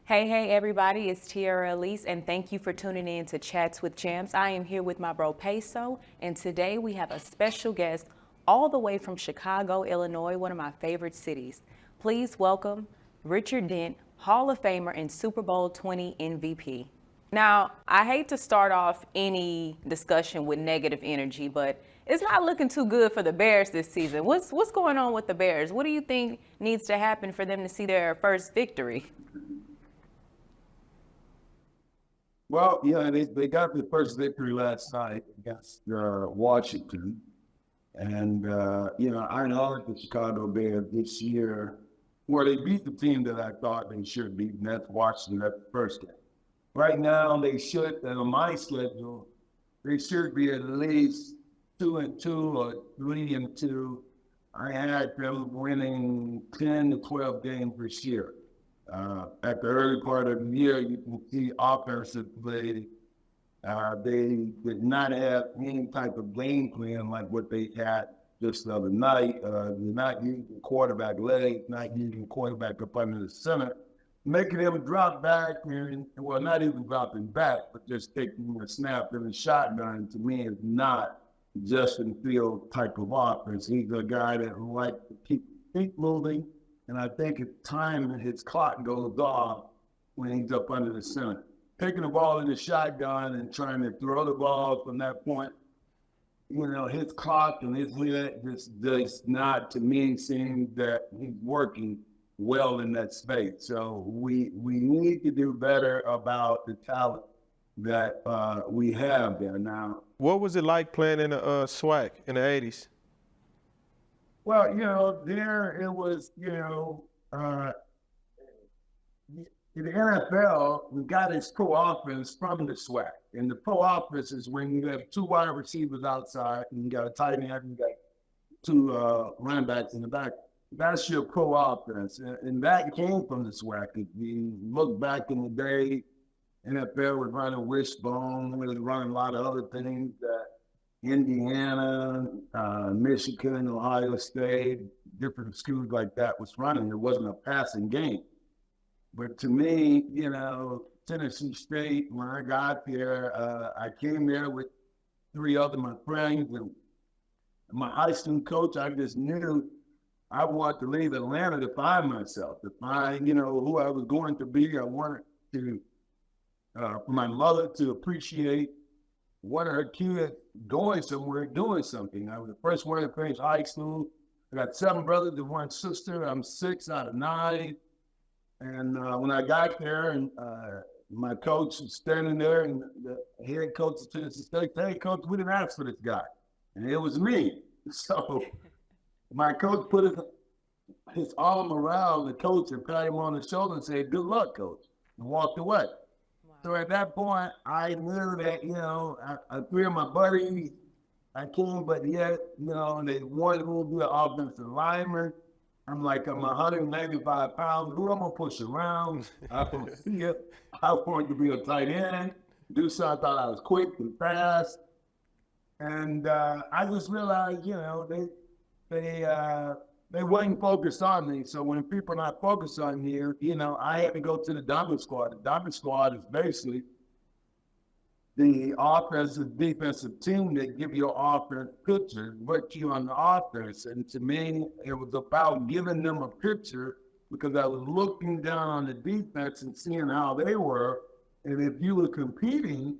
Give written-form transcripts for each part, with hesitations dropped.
Hey, everybody, it's Tiara Alise, and thank you for tuning in to Chats with Champs. I am here with my bro Peso, and today we have a special guest all the way from Chicago, Illinois, one of my favorite cities. Please welcome Richard Dent, Hall of Famer and Super Bowl 20 MVP. Now, I hate to start off any discussion with negative energy, but it's not looking too good for the Bears this season. What's going on with the Bears? What do you think needs to happen for them to see their first victory? Well, yeah, they got the first victory last night against Washington. And, I know the Chicago Bears this year, where they beat the team that I thought they should beat, and that's Washington at the first game. Right now, they should, on my schedule, they should be at least 2-2 or 3-2. I had them winning 10 to 12 games this year. At the early part of the year, you can see offensively, they did not have any type of game plan like what they had just the other night. They're not using quarterback legs, not using quarterback up under the center, making them drop back and, well, not even dropping back, but just taking a snap in the shotgun. To me, is not Justin Field type of offense. He's a guy that likes to keep feet moving. And I think at time his clock goes off when he's up under the center. Taking the ball in the shotgun and trying to throw the ball from that point, his clock and his limit just does not, to me, seem that he's working well in that space. So we need to do better about the talent that we have there now. What was it like playing in the SWAC in the 80s? Well, there it was, in the NFL, we got its pro offense from the SWAC. And the pro offense is when you have two wide receivers outside and you got a tight end and you got two running backs in the back. That's your pro offense. And that came from the SWAC. If you look back in the day, NFL was running wishbone, was running a lot of other things that Indiana, Michigan, Ohio State, different schools like that was running. It wasn't a passing game. But to me, Tennessee State, when I got there, I came there with three other my friends and my high school coach. I just knew I wanted to leave Atlanta to find myself, to find, who I was going to be. I wanted to, for my mother to appreciate one of her kids going somewhere, doing something. I was the first one to finish high school. I got 7 brothers and 1 sister. I'm 6 out of 9. And when I got there, and my coach was standing there, and the head coach of Tennessee State said, "Hey, coach, we didn't ask for this guy." And it was me. So my coach put his arm around the coach and pat him on the shoulder and said, "Good luck, coach," and walked away. Wow. So at that point, I knew that, I 3 of my buddies, I came, but yet, they wanted me to be an offensive lineman. I'm like, I'm 195 pounds. Who I'm going to push around? I wanted to be a tight end, do something. I thought I was quick and fast. And I just realized, they wasn't focused on me. So when people are not focused on you, I had to go to the Diamond Squad. The Diamond Squad is basically the offensive, defensive team that give you an offense picture, what you on the offense. And to me, it was about giving them a picture because I was looking down on the defense and seeing how they were. And if you were competing,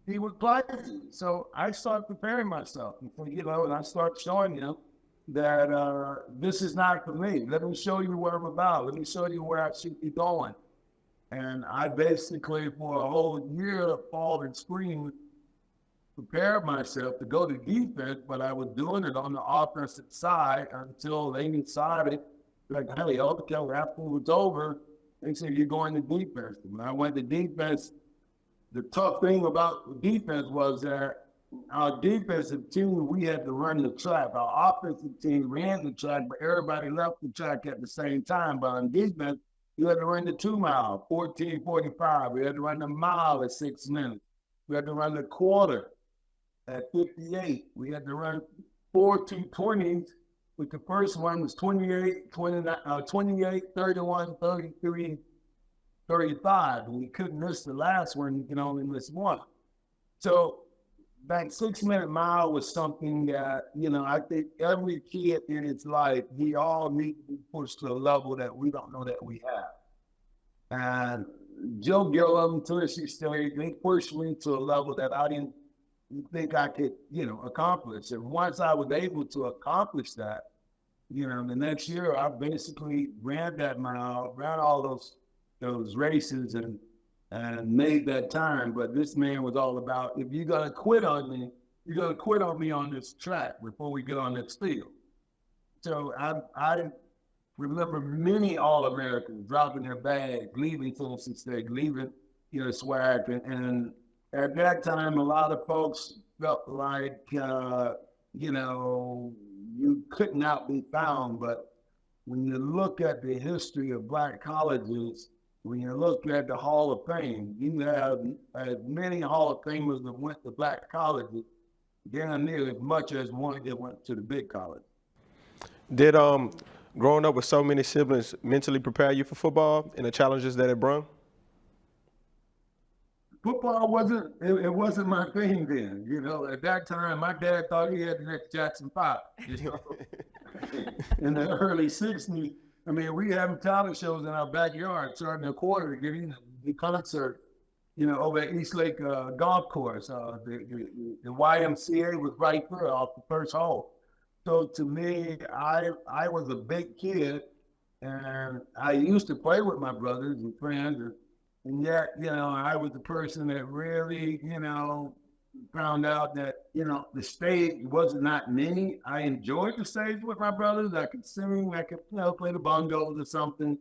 he would play you. So I started preparing myself. And I started showing them that this is not for me. Let me show you what I'm about. Let me show you where I should be going. And I basically, for a whole year, fall and spring, prepared myself to go to defense, but I was doing it on the offensive side until they decided, like, hey, okay, after it was over, they said, you're going to defense. When I went to defense, the tough thing about defense was that our defensive team, we had to run the track. Our offensive team ran the track, but everybody left the track at the same time. But on defense, you had to run the 2 mile, 14:45. We had to run the mile at 6 minutes. We had to run the quarter at 58. We had to run 4 220s, which the first one was 28, 31, 33. 35, and we couldn't miss the last one. You can only miss one. So that 6-minute mile was something that, I think every kid in its life, we all need to be pushed to a level that we don't know that we have. And Joe Gillum, Tennessee State, they pushed me to a level that I didn't think I could, accomplish. And once I was able to accomplish that, the next year I basically ran that mile, ran all those races and made that time. But this man was all about, if you're gonna quit on me, you're gonna quit on me on this track before we get on this field. So I remember many All-Americans dropping their bags, leaving Tennessee State, leaving, swag. And at that time, a lot of folks felt like, you could not be found. But when you look at the history of Black colleges, when you look at the Hall of Fame, you have as many Hall of Famers that went to Black colleges, damn near as much as one that went to the big college. Did growing up with so many siblings mentally prepare you for football and the challenges that it brought? Football wasn't my thing then. At that time, my dad thought he had the next Jackson 5. In the early 60s, I mean, we having talent shows in our backyard, starting a quarter, getting the concert, over at East Lake Golf Course. The YMCA was right there off the first hole. So to me, I was a big kid, and I used to play with my brothers and friends, and yet, I was the person that really, found out that, the stage wasn't not many. I enjoyed the stage with my brothers. I could sing, I could, play the bongos or something,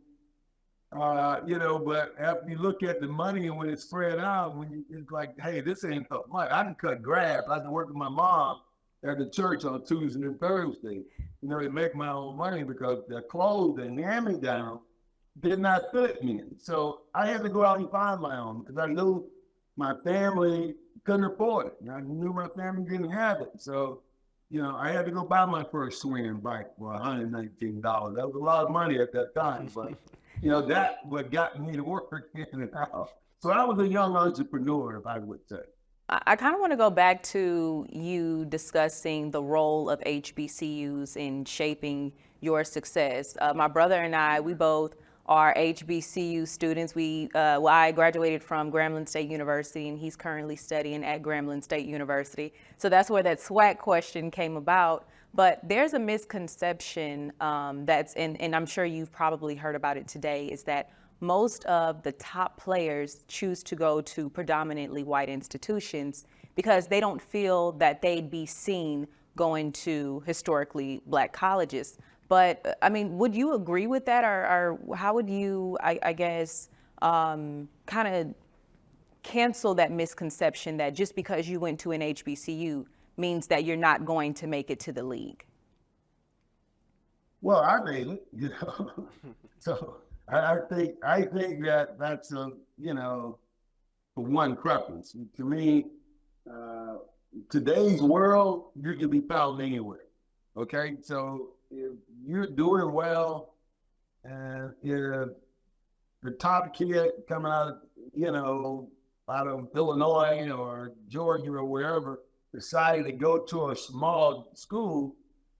but after you look at the money and when it's spread out, it's like, hey, this ain't so much. I can cut grass. I can work with my mom at the church on Tuesday and Thursday, to make my own money because the clothes and hand-me-down did not fit me. So I had to go out and find my own because I knew my family couldn't afford it. I knew my family didn't have it. So, I had to go buy my first swinging bike for $119. That was a lot of money at that time, but that what got me to work in and out. So I was a young entrepreneur, if I would say. I kind of want to go back to you discussing the role of HBCUs in shaping your success. My brother and I, we both are HBCU students. I graduated from Grambling State University, and he's currently studying at Grambling State University. So that's where that SWAC question came about. But there's a misconception and I'm sure you've probably heard about it today, is that most of the top players choose to go to predominantly white institutions because they don't feel that they'd be seen going to historically Black colleges. But I mean, would you agree with that, or how would you, I guess, kind of cancel that misconception that just because you went to an HBCU means that you're not going to make it to the league? Well, I made it, So I think that that's for one preference. To me, today's world, you can be found anywhere. Okay, so if you're doing well, and if the top kid coming out of Illinois or Georgia or wherever decided to go to a small school,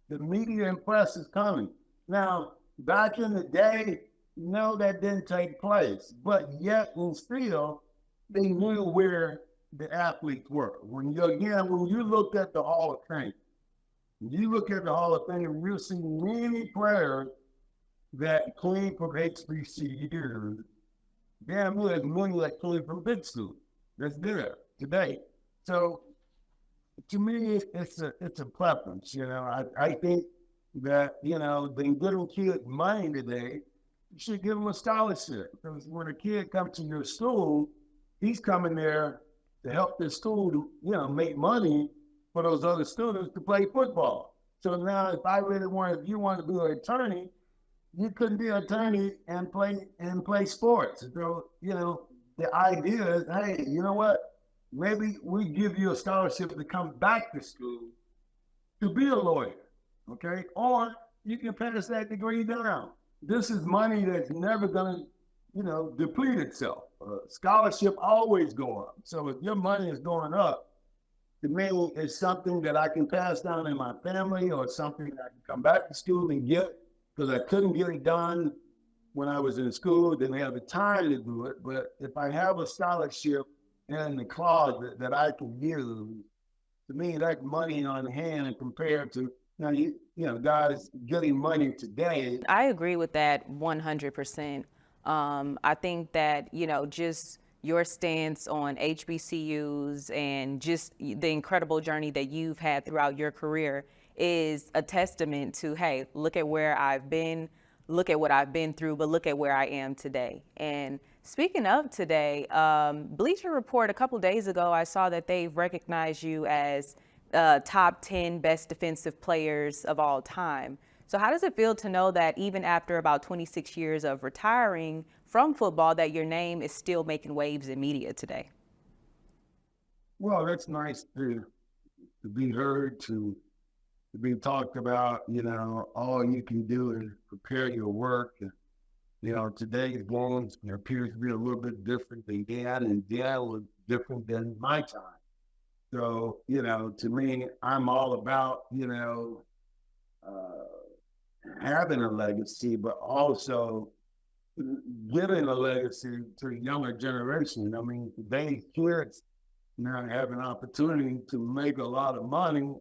the media and press is coming. Now, back in the day, that didn't take place, but yet and still, they knew where the athletes were. When you looked at the Hall of Fame, you'll see many players that came from HBCUs, damn near as many that came from big schools. That's there today. So to me, it's a preference. I think that the little kid money today, you should give them a scholarship, because when a kid comes to your school, he's coming there to help the school to make money for those other students to play football. So now, if you want to be an attorney, you couldn't be an attorney and play sports. So the idea is, hey, you know what? Maybe we give you a scholarship to come back to school to be a lawyer, okay? Or you can pass that degree down. This is money that's never going deplete itself. Scholarship always go up. So if your money is going up, to me, it's something that I can pass down in my family or something that I can come back to school and get because I couldn't get it done when I was in school, didn't have the time to do it. But if I have a scholarship in the closet that I can use, to me, that's money on hand and compared to, guys getting money today. I agree with that 100%. I think that, just your stance on HBCUs and just the incredible journey that you've had throughout your career is a testament to, hey, look at where I've been, look at what I've been through, but look at where I am today. And speaking of today, Bleacher Report a couple days ago, I saw that they've recognized you as top 10 best defensive players of all time. So how does it feel to know that even after about 26 years of retiring from football, that your name is still making waves in media today? Well, that's nice to be heard, to be talked about. All you can do is prepare your work. Today's games appears to be a little bit different than dad, and dad was different than my time. So, to me, I'm all about, having a legacy, but also giving a legacy to the younger generation. I mean, today's kids now have an opportunity to make a lot of money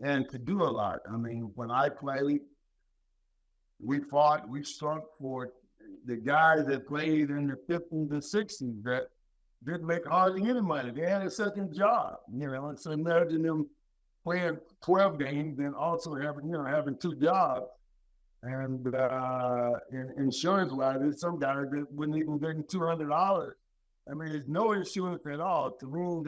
and to do a lot. I mean, when I played, we fought, we struck for the guys that played in the 50s and 60s that didn't make hardly any money. They had a second job, and so imagine them playing 12 games and also having two jobs. And insurance-wise, there's some guys that wouldn't even get $200. I mean, there's no insurance at all. To me,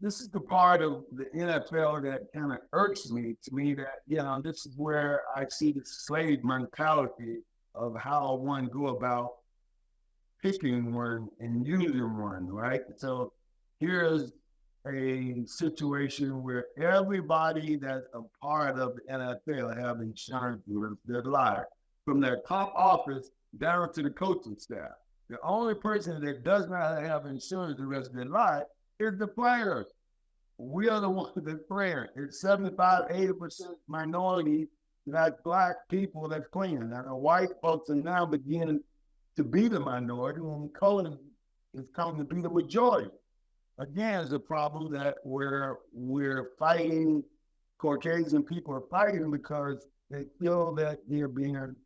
this is the part of the NFL that kind of irks me. To me, that this is where I see the slave mentality of how one go about picking one and using one, right? So here's a situation where everybody that's a part of the NFL have insurance with their life, from their top office down to the coaching staff. The only person that does not have insurance the rest of their life is the players. We are the ones that play. It's 75, 80% minority, that's Black people that's playing. And the white folks are now beginning to be the minority, and color is coming to be the majority. Again, it's a problem that we're fighting. Caucasian people are fighting because they feel that they're being,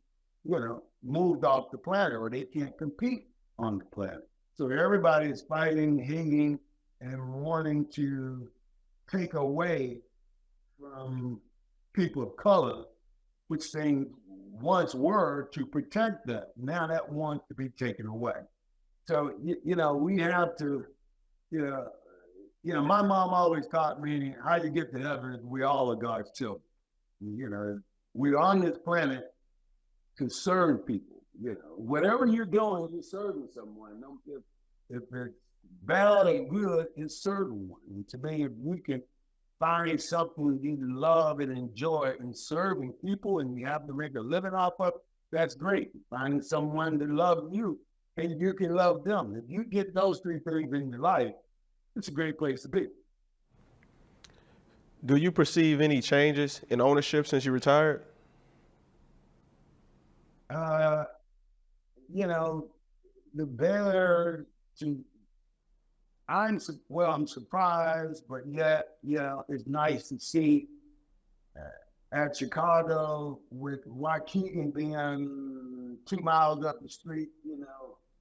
moved off the planet, or they can't compete on the planet. So everybody is fighting, hating, and wanting to take away from people of color, which things once were to protect them. Now that wants to be taken away. So, we have to, my mom always taught me how you get to heaven is we all are God's children. We're on this planet to serve people. Whatever you're doing, you're serving someone. If it's bad or good, it's serving one. And to me, if we can find something you love and enjoy in serving people, and you have to make a living off of, that's great. Finding someone that loves you and you can love them. If you get those three things in your life, it's a great place to be. Do you perceive any changes in ownership since you retired? The better to, I'm surprised, but yet, it's nice to see at Chicago with Waukegan being 2 miles up the street,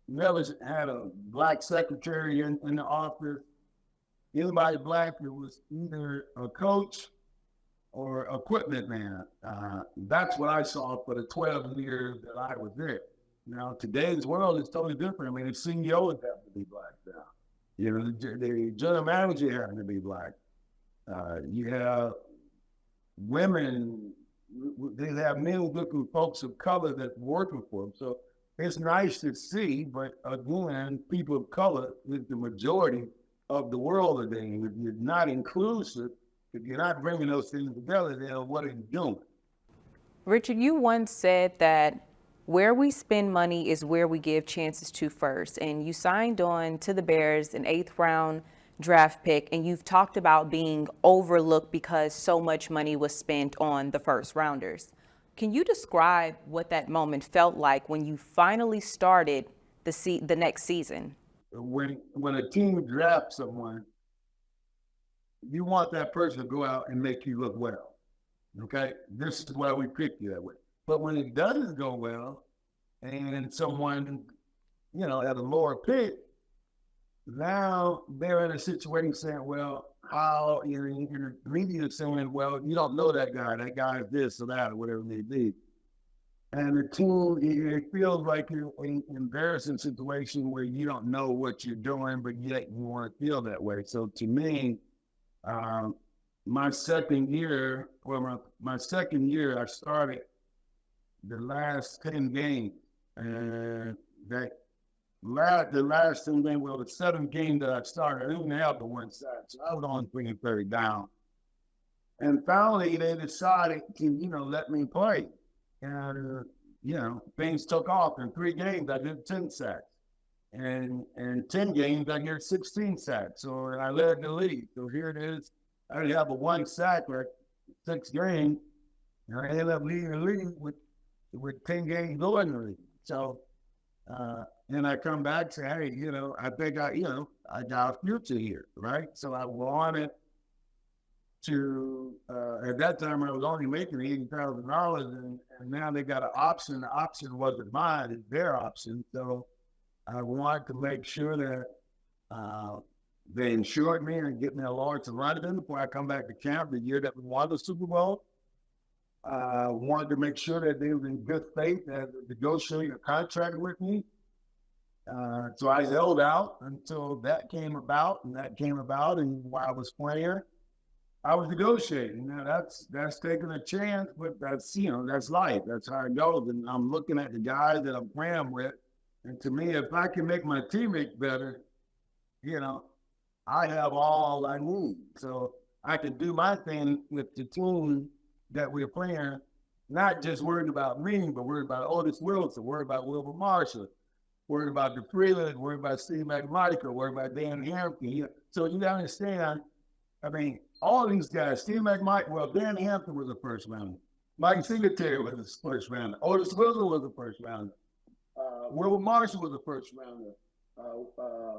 never had a Black secretary in the office. Anybody Black, it was either a coach or equipment man. That's what I saw for the 12 years that I was there. Now, today's world is totally different. I mean, the CEOs have to be Black now. The general manager having to be Black. You have women, they have many different folks of color that's working for them. So it's nice to see, but again, people of color is the majority of the world today. If you're not inclusive, if you're not bringing those things together, then what are you doing? Richard, you once said that Where we spend money is where we give chances to first. And you signed on to the Bears, an 8th round draft pick, and you've talked about being overlooked because so much money was spent on the first rounders. Can you describe what that moment felt like when you finally started the next season? When a team drafts someone, you want that person to go out and make you look well. Okay? This is why we pick you that way. But when it doesn't go well, and someone, at a lower pick, now they're in a situation saying, well, how you're media saying, well, you don't know that guy. That guy is this or that or whatever it may be. And the team, it feels like you're in an embarrassing situation where you don't know what you're doing, but yet you want to feel that way. So to me, my second year, I started the last 10 games. And the last 10 games, the 7th game that I started, I didn't have the one sack. So I was on bringing 30 down. And finally, they decided to, let me play. And, things took off. In 3 games, I did 10 sacks. And in 10 games, I get 16 sacks. So I led the league. So here it is. I didn't have a 1 sack for 6 games. And I ended up leading the league with 10 games going in the league. So, and I come back and say, hey, I think I got a future here, right? So I wanted to, at that time, I was only making $80,000, and now they got an option. The option wasn't mine, it's their option. So I wanted to make sure that they insured me and get me a lawyer to run it in before I come back to camp the year that we won the Super Bowl. Wanted to make sure that they were in good faith as negotiating a contract with me. So I held out until that came about, and while I was playing, I was negotiating. Now that's taking a chance, but that's life. That's how it goes. And I'm looking at the guys that I'm playing with, and to me, if I can make my teammates better, I have all I need. So I can do my thing with the team that we're playing, not just worried about me, but worried about Otis Wilson, worried about Wilbur Marshall, worried about the Freeland, worried about Steve McMichael, worried about Dan Hampton. So you understand, all these guys, Steve McMichael, Dan Hampton was a first rounder. Mike Singletary was a first rounder. Otis Wilson was a first rounder. Wilbur Marshall was a first rounder.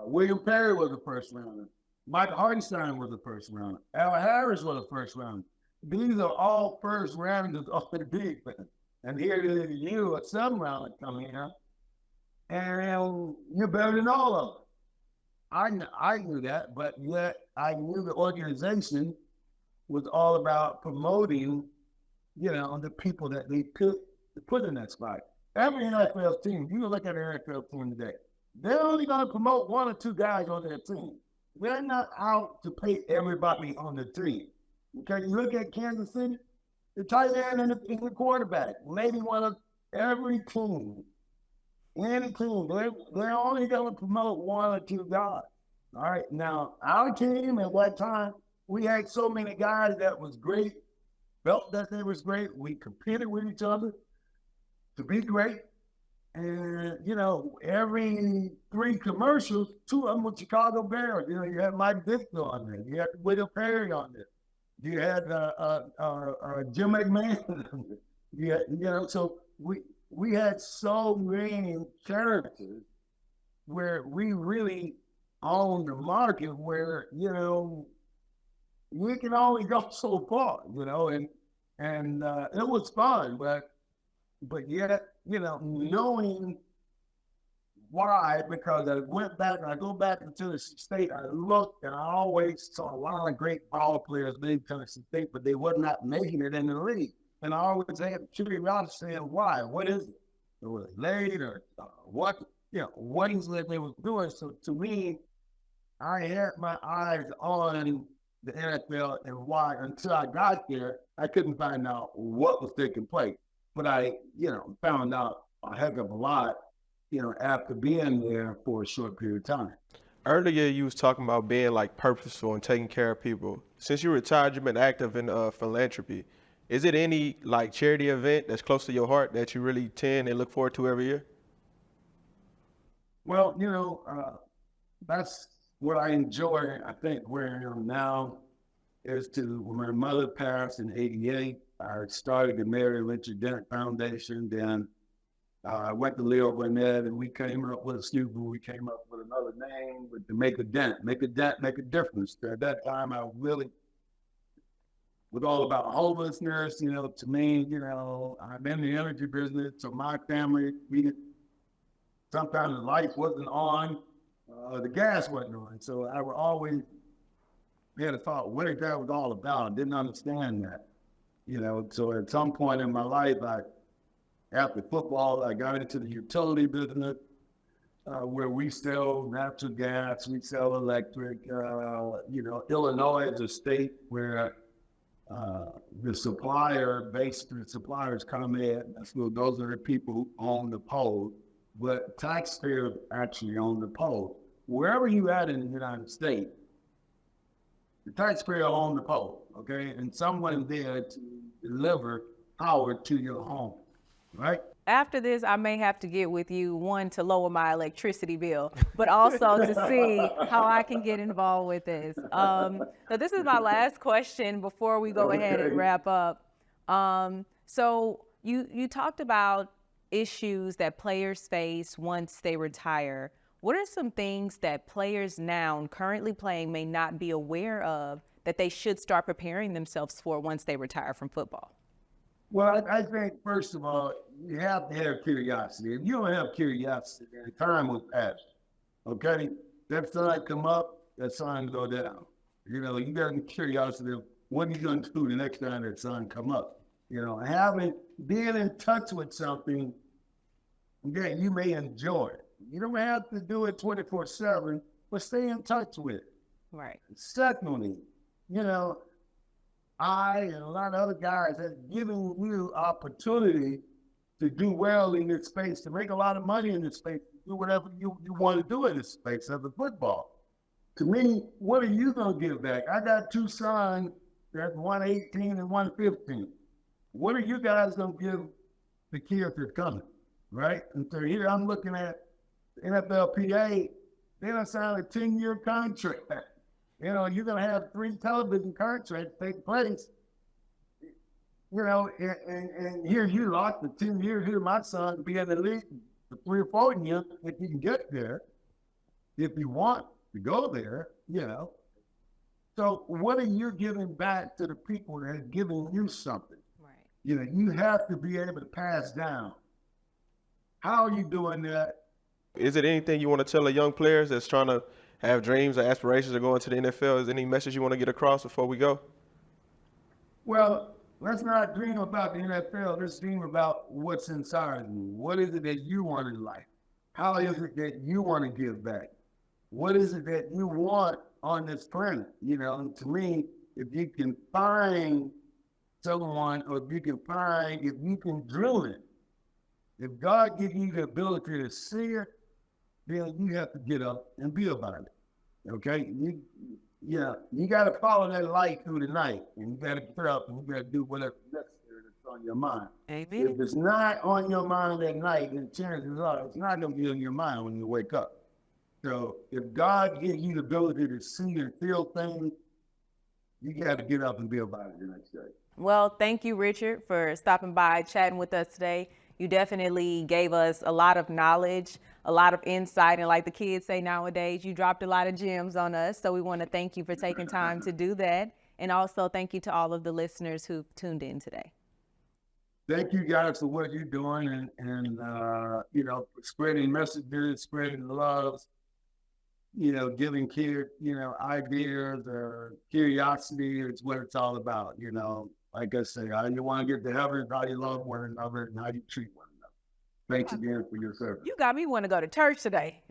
William Perry was a first rounder. Mike Hartenstein was a first rounder. Al Harris was a first rounder. These are all first rounders off the defense. And here it is, you, a 7th rounder, coming here, and you're better than all of them. I knew that, but yet I knew the organization was all about promoting, the people that they put in that spot. Every NFL team, you look at an NFL team today, they're only going to promote 1 or 2 guys on their team. They're not out to pay everybody on the team. Okay, you look at Kansas City, the tight end and the quarterback, maybe one of every team. Any team, they're only going to promote 1 or 2 guys. All right, now our team at what time, we had so many guys that was great, felt that they was great. We competed with each other to be great. And, every 3 commercials, 2 of them were Chicago Bears. You had Mike Ditka on there. You had William Perry on there. You had Jim McMahon. So we had so many characters where we really owned the market where, we can only go so far, and it was fun, but yet, knowing why, because I go back into the state, I looked and I always saw a lot of great ball players leave Tennessee State, but they were not making it in the league. And I always had curiosity saying, why? What is it? Was it late or what? What is it they was doing? So to me, I had my eyes on the NFL and why. Until I got there, I couldn't find out what was taking place. But I, found out a heck of a lot, after being there for a short period of time. Earlier, you was talking about being purposeful and taking care of people. Since you retired, you've been active in philanthropy. Is it any like charity event that's close to your heart that you really tend and look forward to every year? Well, that's what I enjoy. I think where I am now is when my mother passed in '88. I started the Mary Richard Dent Foundation. Then I went to Leo Burnett, and we came up with we came up with another name, to make a dent, make a difference. At that time, I really was all about homelessness. To me, I'm in the energy business. So my family, sometimes the light wasn't on, the gas wasn't on. So I would always had a thought what that was all about. I didn't understand that. So at some point in my life, after football, I got into the utility business, where we sell natural gas, we sell electric. Illinois is a state where the suppliers come in. So those are the people who own the pole, but taxpayers actually own the pole. Wherever you at in the United States, the taxpayer own the pole, okay? And someone there to deliver power to your home, right? After this, I may have to get with you, one, to lower my electricity bill, but also to see how I can get involved with this. So this is my last question before we go ahead and wrap up. So you talked about issues that players face once they retire. What are some things that players now currently playing may not be aware of that they should start preparing themselves for once they retire from football? Well, I think, first of all, you have to have curiosity. If you don't have curiosity, then time will pass, okay? That sun come up, that sun go down. You got curiosity of what are you going to do the next time that sun come up? Being in touch with something that you may enjoy. You don't have to do it 24/7, but stay in touch with it. Right. Secondly, I and a lot of other guys have given you opportunity to do well in this space, to make a lot of money in this space, to do whatever you want to do in this space of the football. To me, what are you going to give back? I got two sons, that's 118 and 115. What are you guys going to give the kids that's coming, right? And so here I'm looking at NFLPA, they done signed a 10-year contract. You're going to have 3 television contracts take place. And here you lost the 10 years. Here my son be in the league for 3 or 4 years if you can get there, if you want to go there, So what are you giving back to the people that have given you something? Right. You have to be able to pass down. How are you doing that? Is it anything you want to tell the young players that's trying to have dreams or aspirations of going to the NFL? Is there any message you want to get across before we go? Well, let's not dream about the NFL. Let's dream about what's inside you. What is it that you want in life? How is it that you want to give back? What is it that you want on this planet? And to me, if you can find someone, or if you can drill it, if God gives you the ability to see it, then you have to get up and be about it. Okay? You got to follow that light through the night, and you got to get up and you got to do whatever necessary that's on your mind. Amen. If it's not on your mind at night, then chances are it's not going to be on your mind when you wake up. So if God gives you the ability to see and feel things, you got to get up and be about it the next day. Well, thank you, Richard, for stopping by, chatting with us today. You definitely gave us a lot of knowledge, a lot of insight, and like the kids say nowadays, you dropped a lot of gems on us. So we want to thank you for taking time to do that. And also thank you to all of the listeners who've tuned in today. Thank you guys for what you're doing and spreading messages, spreading love, giving kids, ideas or curiosity is what it's all about. Like I say, how you want to get to heaven, how you love one another, and how you treat one another. Thanks again for your service. You got me want to go to church today.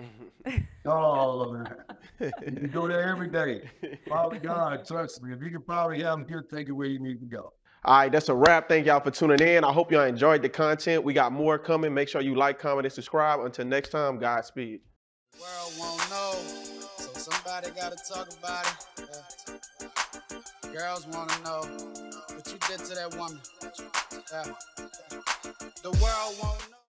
Oh, man. You can go there every day. Father God, trust me. If you can follow him, he'll take you where you need to go. All right, that's a wrap. Thank y'all for tuning in. I hope y'all enjoyed the content. We got more coming. Make sure you like, comment, and subscribe. Until next time, Godspeed. The world won't know, so somebody got to talk about it. Girls wanna know what you did to that woman. Yeah. The world won't know.